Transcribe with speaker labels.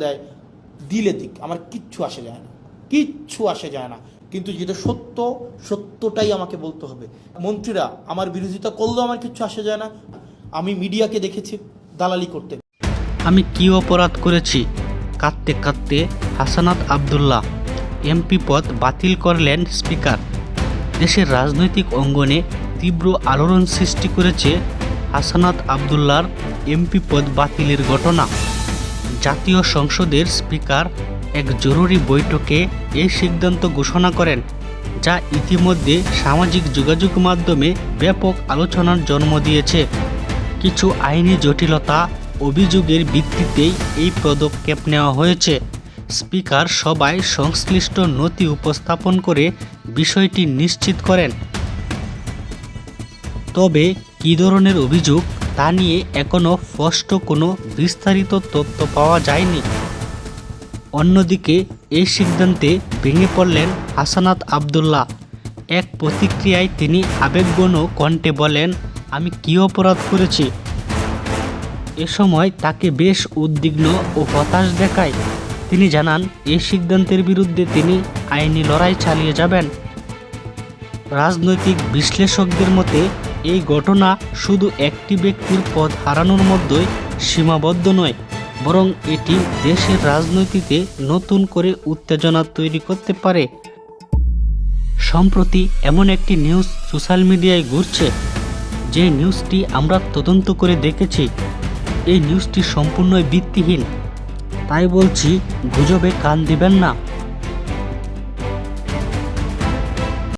Speaker 1: দেয় দিলে দিক, আমার কিচ্ছু আসে যায় না, কিচ্ছু আসে যায় না। কিন্তু যেটা সত্য, সত্যটাই আমাকে বলতে হবে। মন্ত্রীরা আমার বিরোধিতা করলেও আমার কিচ্ছু আসে যায় না। আমি মিডিয়াকে দেখেছি দালালি করতে।
Speaker 2: আমি কি অপরাধ করেছি? কাঁদতে কাঁদতে হাসানাত আব্দুল্লাহ এমপি পদ বাতিল করলেন স্পিকার। দেশের রাজনৈতিক অঙ্গনে তীব্র আলোড়ন সৃষ্টি করেছে হাসানাত আব্দুল্লাহর এমপি পদ বাতিলের ঘটনা। জাতীয় সংসদের স্পিকার এক জরুরি বৈঠকে এই সিদ্ধান্ত ঘোষণা করেন, যা ইতিমধ্যে সামাজিক যোগাযোগ মাধ্যমে ব্যাপক আলোচনার জন্ম দিয়েছে। কিছু আইনি জটিলতা অভিযোগের ভিত্তিতেই এই পদক্ষেপ নেওয়া হয়েছে। স্পিকার সভায় সংশ্লিষ্ট নথি উপস্থাপন করে বিষয়টি নিশ্চিত করেন। তবে কী ধরনের অভিযোগ তা নিয়ে এখনও স্পষ্ট কোনো বিস্তারিত তথ্য পাওয়া যায়নি। অন্যদিকে এই সিদ্ধান্তে ভেঙে পড়লেন হাসানাত আব্দুল্লাহ। এক প্রতিক্রিয়ায় তিনি আবেগঘন কণ্ঠে বলেন, আমি কী অপরাধ করেছি? এ সময় তাকে বেশ উদ্বিগ্ন ও হতাশ দেখায়। তিনি জানান, এই সিদ্ধান্তের বিরুদ্ধে তিনি আইনি লড়াই চালিয়ে যাবেন। রাজনৈতিক বিশ্লেষকদের মতে এই ঘটনা শুধু একটি ব্যক্তির পদ হারানোর মধ্যেই সীমাবদ্ধ নয়, বরং এটি দেশের রাজনীতিতে নতুন করে উত্তেজনা তৈরি করতে পারে। সম্প্রতি এমন একটি নিউজ সোশ্যাল মিডিয়ায় ঘুরছে, যে নিউজটি আমরা তদন্ত করে দেখেছি। এই নিউজটি সম্পূর্ণই ভিত্তিহীন, তাই বলছি গুজবে কান দিবেন না।